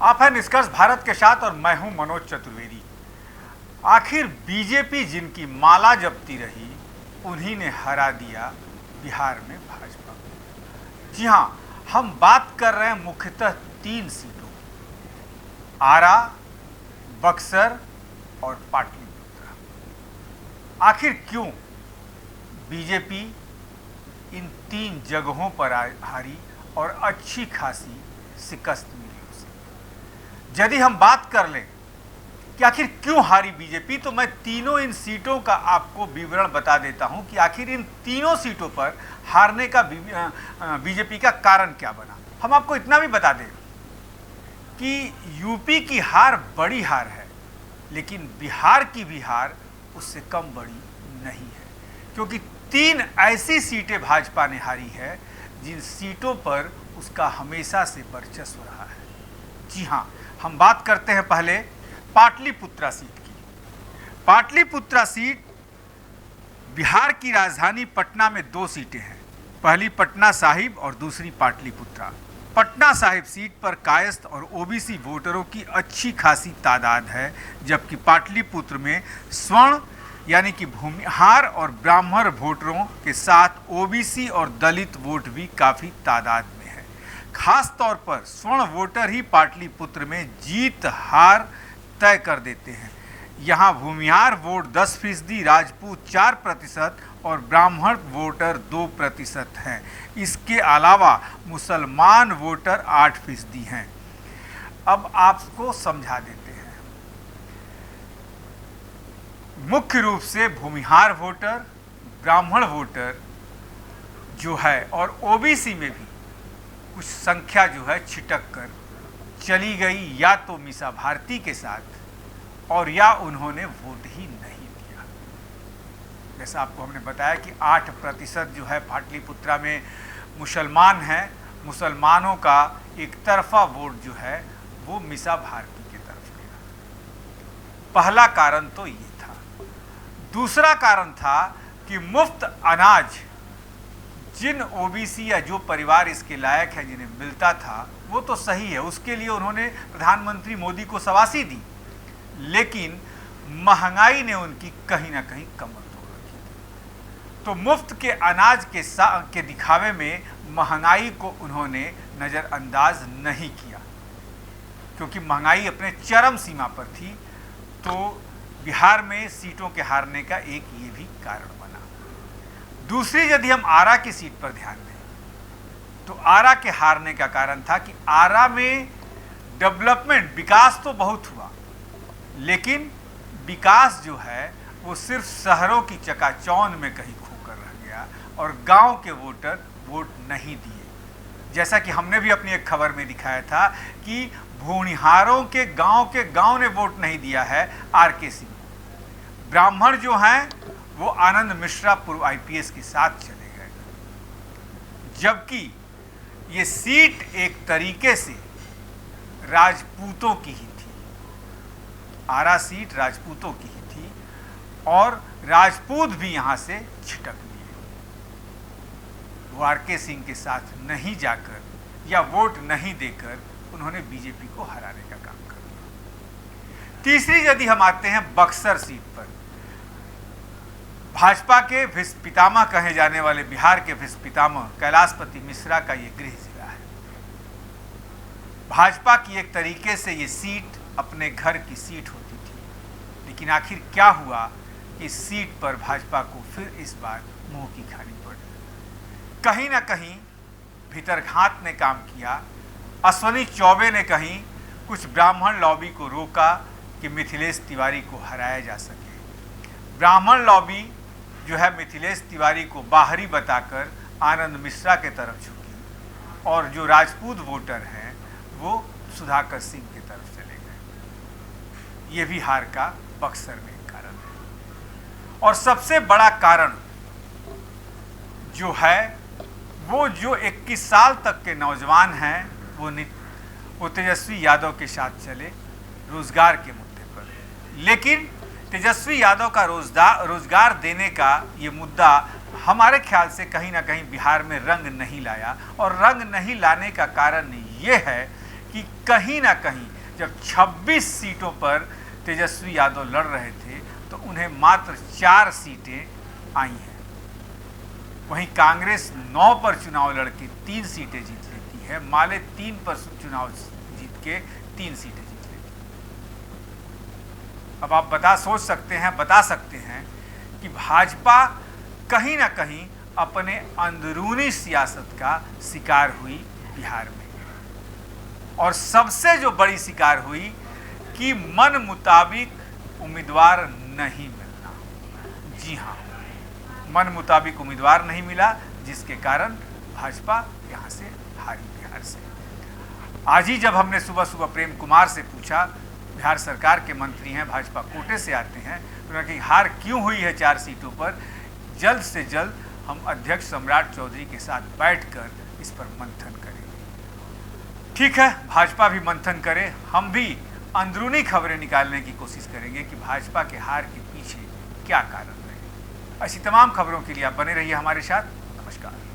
आप हैं निष्कर्ष भारत के साथ और मैं हूं मनोज चतुर्वेदी। आखिर बीजेपी जिनकी माला जपती रही उन्हीं ने हरा दिया बिहार में भाजपा को। जी हां, हम बात कर रहे हैं मुख्यतः 3 सीटों, आरा, बक्सर और पाटलिपुत्र। आखिर क्यों बीजेपी इन 3 जगहों पर हारी और अच्छी खासी शिकस्त मिली उसे। यदि हम बात कर लें कि आखिर क्यों हारी बीजेपी, तो मैं तीनों इन सीटों का आपको विवरण बता देता हूं कि आखिर इन तीनों सीटों पर हारने का बीजेपी का कारण क्या बना। हम आपको इतना भी बता दें कि यूपी की हार बड़ी हार है, लेकिन बिहार की भी हार उससे कम बड़ी नहीं है, क्योंकि 3 ऐसी सीटें भाजपा ने हारी है जिन सीटों पर उसका हमेशा से वर्चस्व रहा है। जी हां, हम बात करते हैं पहले पाटलिपुत्रा सीट की। पाटलिपुत्रा सीट बिहार की राजधानी पटना में 2 सीटें हैं, पहली पटना साहिब और दूसरी पाटलिपुत्रा। पटना साहिब सीट पर कायस्थ और ओबीसी वोटरों की अच्छी खासी तादाद है, जबकि पाटलिपुत्र में स्वर्ण यानी कि भूमिहार और ब्राह्मण वोटरों के साथ ओबीसी और दलित वोट भी काफ़ी तादाद में है। खास तौर पर स्वर्ण वोटर ही पाटलिपुत्र में जीत हार तय कर देते हैं। यहाँ भूमिहार वोट 10%, राजपूत 4% और ब्राह्मण वोटर 2% हैं। इसके अलावा मुसलमान वोटर 8% हैं। अब आपको समझा देते हैं। मुख्य रूप से भूमिहार वोटर, ब्राह्मण वोटर जो है और ओबीसी में भी कुछ संख्या जो है छिटक कर चली गई, या तो मीसा भारती के साथ और या उन्होंने वोट ही नहीं दिया। जैसा आपको हमने बताया कि 8% जो है पाटलिपुत्रा में मुसलमान हैं। मुसलमानों का एक तरफा वोट जो है वो मीसा भारती की तरफ गया। पहला कारण तो ये था। दूसरा कारण था कि मुफ्त अनाज जिन ओबीसी या जो परिवार इसके लायक है जिन्हें मिलता था वो तो सही है, उसके लिए उन्होंने प्रधानमंत्री मोदी को शाबाशी दी, लेकिन महंगाई ने उनकी कहीं ना कहीं कमर तोड़ रखी थी। तो मुफ्त के अनाज के दिखावे में महंगाई को उन्होंने नज़रअंदाज नहीं किया, क्योंकि महंगाई अपने चरम सीमा पर थी। तो बिहार में सीटों के हारने का एक ये भी कारण बना। दूसरी, यदि हम आरा की सीट पर ध्यान दें तो आरा के हारने का कारण था कि आरा में डेवलपमेंट, विकास तो बहुत हुआ, लेकिन विकास जो है वो सिर्फ शहरों की चकाचौंध में कहीं खोकर रह गया और गांव के वोटर वोट नहीं दिए। जैसा कि हमने भी अपनी एक खबर में दिखाया था कि भूमिहारों के गांव ने वोट नहीं दिया है आरके सिंह। ब्राह्मण जो हैं वो आनंद मिश्रा पूर्व आईपीएस के साथ चले गए, जबकि ये सीट एक तरीके से राजपूतों की ही थी। आरा सीट राजपूतों की ही थी और राजपूत भी यहां से छिटक लिए। वो आरके सिंह के साथ नहीं जाकर या वोट नहीं देकर उन्होंने बीजेपी को हराने का काम कर दिया। तीसरी, यदि हम आते हैं बक्सर सीट पर, भाजपा के भीष्म पितामह कहे जाने वाले बिहार के भीष्म पितामह कैलाशपति मिश्रा का ये गृह जिला है। भाजपा की एक तरीके से ये सीट अपने घर की सीट होती थी, लेकिन आखिर क्या हुआ कि इस सीट पर भाजपा को फिर इस बार मुंह की खानी पड़ी। कहीं ना कहीं भीतरघात ने काम किया। अश्वनी चौबे ने कहीं कुछ ब्राह्मण लॉबी को रोका कि मिथिलेश तिवारी को हराया जा सके। ब्राह्मण लॉबी जो है मिथिलेश तिवारी को बाहरी बताकर आनंद मिश्रा के तरफ झुकी और जो राजपूत वोटर हैं वो सुधाकर सिंह की तरफ चले गए। ये भी हार का बक्सर में एक कारण है। और सबसे बड़ा कारण जो है वो जो 21 साल तक के नौजवान हैं वो तेजस्वी यादव के साथ चले रोजगार के मुद्दे पर, लेकिन तेजस्वी यादव का रोजगार देने का ये मुद्दा हमारे ख्याल से कहीं ना कहीं बिहार में रंग नहीं लाया। और रंग नहीं लाने का कारण ये है कि कहीं ना कहीं जब 26 सीटों पर तेजस्वी यादव लड़ रहे थे तो उन्हें मात्र 4 सीटें आई हैं। वहीं कांग्रेस 9 पर चुनाव लड़के 3 सीटें जीत लेती है। माले 3 पर चुनाव जीत के 3 सीटें जीत लेती है। अब आप बता सकते हैं कि भाजपा कहीं ना कहीं अपने अंदरूनी सियासत का शिकार हुई बिहार में, और सबसे जो बड़ी शिकार हुई कि मन मुताबिक उम्मीदवार नहीं मिलना। जी हाँ, मन मुताबिक उम्मीदवार नहीं मिला, जिसके कारण भाजपा यहाँ से हारी बिहार से। आज ही जब हमने सुबह सुबह प्रेम कुमार से पूछा, बिहार सरकार के मंत्री हैं, भाजपा कोटे से आते हैं, तो उन्होंने कहा हार क्यों हुई है 4 सीटों पर, जल्द से जल्द हम अध्यक्ष सम्राट चौधरी के साथ बैठकर इस पर मंथन करेंगे। ठीक है, भाजपा भी मंथन करे, हम भी अंदरूनी खबरें निकालने की कोशिश करेंगे कि भाजपा के हार के पीछे क्या कारण रहे। ऐसी तमाम खबरों के लिए आप बने रहिए हमारे साथ। नमस्कार।